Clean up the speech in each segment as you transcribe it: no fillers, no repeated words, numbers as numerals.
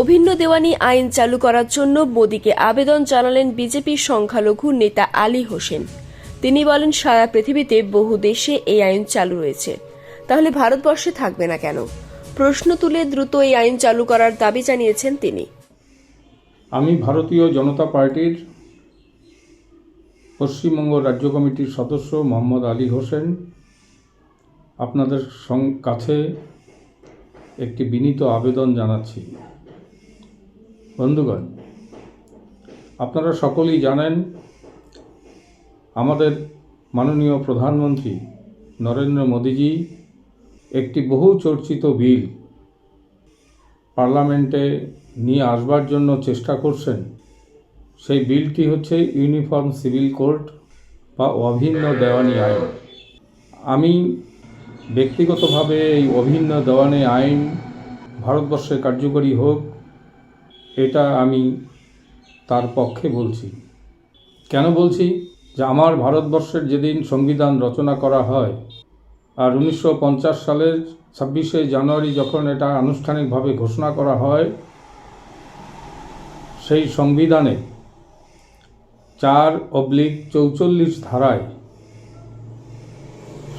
অভিন্ন দেওয়ানি আইন চালু করার জন্য মোদীকে আবেদন জানালেন বিজেপির সংখ্যালঘু নেতা আলী হোসেন। তিনি বলেন, সারা পৃথিবীতে বহু দেশে এই আইন চালু রয়েছে, তাহলে ভারতবর্ষে থাকবে না কেন? প্রশ্ন তুলে দ্রুত এই আইন চালু করার দাবি জানিয়েছেন তিনি। আমি ভারতীয় জনতা পার্টির পশ্চিমবঙ্গ রাজ্য কমিটির সদস্য মোহাম্মদ আলী হোসেন আপনাদের কাছে একটি বিনীত আবেদন জানাচ্ছি। বন্ধুগণ, আপনারা সকলেই জানেন আমাদের মাননীয় প্রধানমন্ত্রী নরেন্দ্র মোদীজি একটি বহু চর্চিত বিল পার্লামেন্টে নিয়ে আসবার জন্য চেষ্টা করছেন। সেই বিলটি হচ্ছে ইউনিফর্ম সিভিল কোড বা অভিন্ন দেওয়ানি আইন। আমি ব্যক্তিগতভাবে এই অভিন্ন দেওয়ানি আইন ভারতবর্ষে কার্যকরী হোক, এটা আমি তার পক্ষে বলছি। কেন বলছি? যে আমার ভারতবর্ষের যেদিন সংবিধান রচনা করা হয় আর 1950 সালের 26শে জানুয়ারি যখন এটা আনুষ্ঠানিকভাবে ঘোষণা করা হয়, সেই সংবিধানে 4/44 ধারায়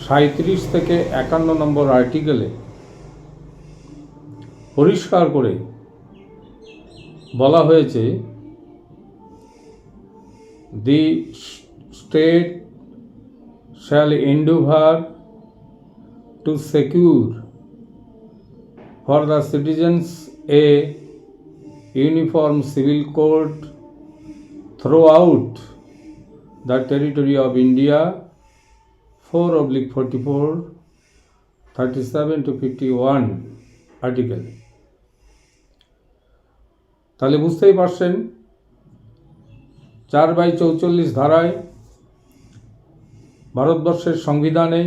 37 থেকে 51 নম্বর আর্টিকেলে পরিষ্কার করে বলা হয়েছে, the state shall endeavor to secure for the citizens a uniform civil code throughout the territory of India, 4/44, 37 to 51 article. তাহলে বুঝতেই পারছেন 4/44 ধারায় ভারতবর্ষের সংবিধানে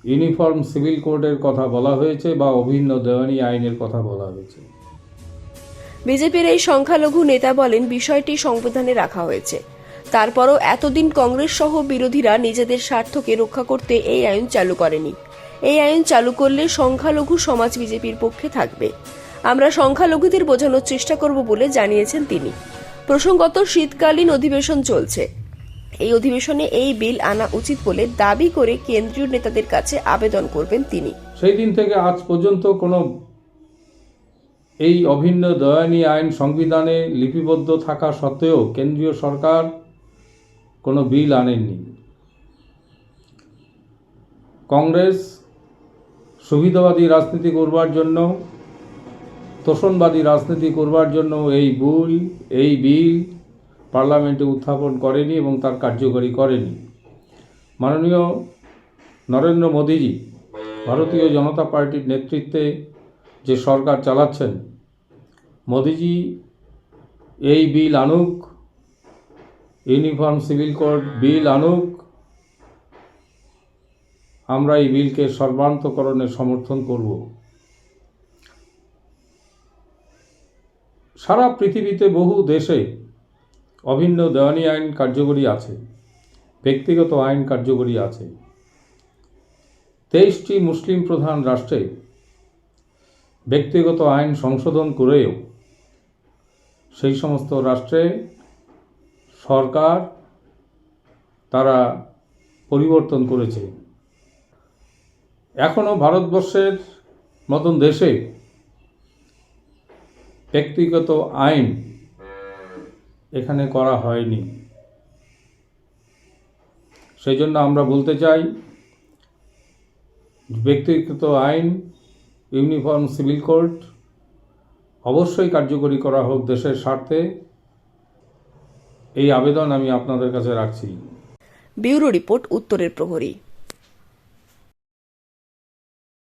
ইউনিফর্ম সিভিল কোডের কথা বলা হয়েছে বা অভিন্ন দেওয়ানি আইনের কথা বলা হয়েছে। বিজেপির এই সংখ্যালঘু নেতা বলেন, বিষয়টি সংবিধানে রাখা হয়েছে, তারপরও এতদিন কংগ্রেস সহ বিরোধীরা নিজেদের স্বার্থকে রক্ষা করতে এই আইন চালু করেনি। এই আইন চালু করলে সংখ্যালঘু সমাজ বিজেপির পক্ষে থাকবে। আমরা সংখ্যালঘুদের বোঝানোর চেষ্টা করব বলে জানিয়েছেন তিনি। প্রসঙ্গত, শীতকালীন অধিবেশন চলছে। এই অধিবেশনে এই বিল আনা উচিত বলে দাবি করে কেন্দ্রীয় নেতাদের কাছে আবেদন করবেন তিনি। সেই দিন থেকে আজ পর্যন্ত কোনো এই অভিন্ন দেওয়ানি আইন সংবিধানে লিপিবদ্ধ থাকা সত্ত্বেও কেন্দ্রীয় সরকার কোনো বিল আনেননি। কংগ্রেস সুবিধাবাদী রাজনীতি করবার জন্য, তোষণবাদী রাজনীতি করবার জন্য এই বিল পার্লামেন্টে উত্থাপন করেনি এবং তার কার্যকরী করেনি। মাননীয় নরেন্দ্র মোদীজি ভারতীয় জনতা পার্টির নেতৃত্বে যে সরকার চালাচ্ছেন, মোদীজি এই বিল আনুক, ইউনিফর্ম সিভিল কোড বিল আনুক। আমরা এই বিলকে সর্বান্তকরণে সমর্থন করব। সারা পৃথিবীতে বহু দেশে অভিন্ন দেওয়ানি আইন কার্যকরী আছে, ব্যক্তিগত আইন কার্যকরী আছে। 23টি মুসলিম প্রধান রাষ্ট্রে ব্যক্তিগত আইন সংশোধন করেও সেই সমস্ত রাষ্ট্রে সরকার তারা পরিবর্তন করেছে। এখনও ভারতবর্ষের মতন দেশে ব্যক্তিগত আইন এখানে করা হয়নি। সেই জন্য আমরা বলতে চাই, ব্যক্তিগত আইন ইউনিফর্ম সিভিল কোড অবশ্যই কার্যকরী করা হোক দেশের স্বার্থে। এই আবেদন আমি আপনাদের কাছে রাখছি। ব্যুরো রিপোর্ট, উত্তরের প্রহরী।